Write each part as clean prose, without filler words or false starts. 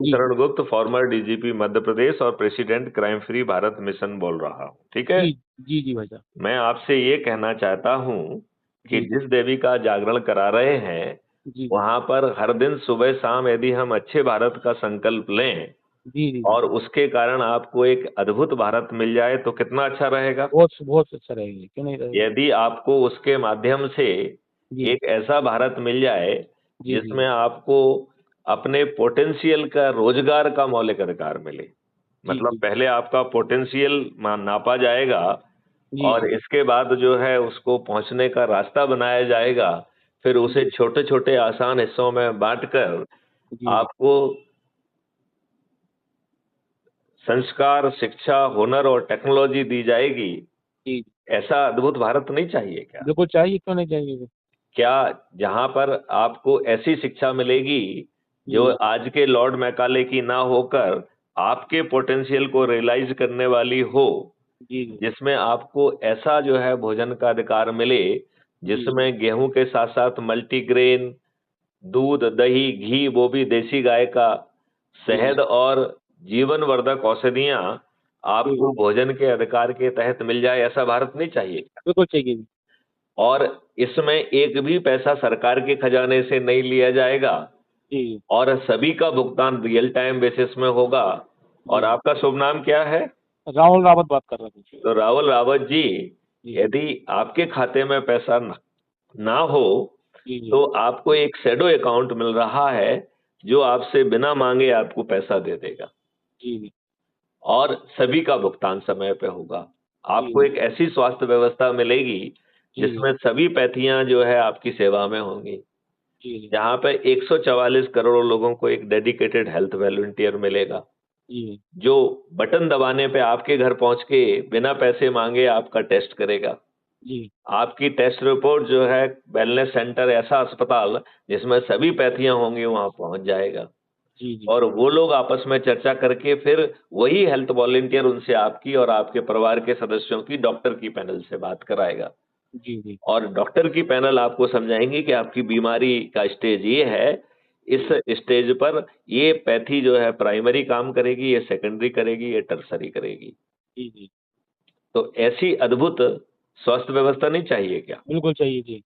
जी, Sharan Gupt, farmer DGP Madhya Pradesh और president crime free Bharat mission बोल रहा हूँ, ठीक है? जी, जी, जी भाई साहब। मैं आपसे ये कहना चाहता हूँ कि जी, जिस देवी का जागरण करा रहे हैं, जी, वहाँ पर हर दिन सुबह-शाम यदि हम अच्छे भारत का संकल्प लें जी, जी, जी। और उसके कारण आपको एक अद्भुत भारत मिल जाए तो कितना अच्छा रहेगा? बहुत अच्छा रहेगा, क्यों नहीं रहेगा? यदि आपको उसके माध्यम से जी, एक ऐसा भारत मिल जाए, जी, जी, जिसमें आपको अपने पोटेंशियल का रोजगार का मौलिक अधिकार मिले। जी, मतलब जी, पहले आपका पोटेंशियल नापा जाएगा जी, और जी, इसके बाद जो है उसको पहुंचने का रास्ता बनाया जाएगा, फिर उसे जी, छोटे-छोटे आसान हिस्सों में बाँटकर जी, जी, आपको संस्कार, शिक्षा, हुनर और टेक्नोलॉजी दी जाएगी। जी। ऐसा अद्भुत भारत नहीं चाहिए क्या? बिल्कुल चाहिए, क्यों नहीं चाहिए? क्या जहाँ पर आपको ऐसी शिक्षा मिलेगी, जो जी, आज के लॉर्ड मैकाले की ना होकर आपके पोटेंशियल को रियलाइज़ करने वाली हो, जी, जी, जिसमें आपको ऐसा जो है भोजन का अधिकार मिले, जी, जिसमें गेहूँ के साथ-साथ मल्टीग्रेन, दूध, दही, घी वो भी देसी गाय का, जी, शहद और जीवनवर्धक औषधियाँ जी, आपको भोजन के अधिकार के तहत मिल जाए, ऐसा भारत नहीं चाहिए क्या? बिल्कुल चाहिए जी। और इसमें एक भी पैसा सरकार के खजाने से नहीं लिया जाएगा जी, और सभी का भुगतान रियल टाइम बेसिस में होगा। और जी, आपका शुभ नाम क्या है? राहुल रावत बात कर रहा था। तो रावल रावत जी, जी, यदि आपके खाते में पैसा ना हो, जी, जी, तो आपको एक शैडो अकाउंट मिल रहा है, जो आपसे बिना माँगे आपको पैसा दे देगा जी, जी, और सभी का भुगतान समय पे होगा। आपको जी, एक ऐसी स्वास्थ्य व्यवस्था मिलेगी, जी, जिसमें सभी पैथियाँ जो है आपकी सेवा में होंगी। जी, जहाँ पे 144 करोड़ लोगों को एक डेडिकेटेड हेल्थ वॉलंटियर मिलेगा, जी, जो बटन दबाने पे आपके घर पहुँच के बिना पैसे माँगे आपका टेस्ट करेगा। जी, आपकी टेस्ट रिपोर्ट जो है वेलनेस सेंटर ऐसा अस्पताल जिसमें सभी पैथियाँ होंगी वहाँ पहुँच जाएगा। जी, जी, और वो लोग आपस में चर्चा करके फिर वही हेल्थ वॉलंटियर उनसे आपकी और आपके परिवार के सदस्यों की डॉक्टर की पैनल से बात कराएगा। जी, जी, और डॉक्टर की पैनल आपको समझाएँगी कि आपकी बीमारी का स्टेज ये है, इस जी, स्टेज पर ये पैथी जो है प्राइमरी काम करेगी, ये सेकेंडरी करेगी, ये टर्शरी करेगी। जी, जी, तो ऐसी अद्भुत स्वास्थ्य व्यवस्था नहीं चाहिए क्या? बिल्कुल चाहिए जी।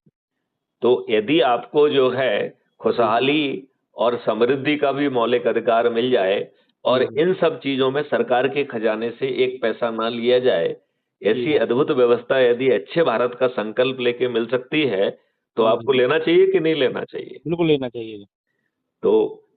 तो यदि आपको जो है जी, खुशहाली और समृद्धि का भी मौलिक अधिकार मिल जाए और जी, जी, इन सब चीज़ों में सरकार के खजाने से एक पैसा ना लिया जाए, जी, ऐसी जी, अद्भुत व्यवस्था यदि अच्छे भारत का संकल्प लेके मिल सकती है, तो जी, आपको जी, लेना चाहिए कि नहीं लेना चाहिए? बिल्कुल लेना चाहिए। तो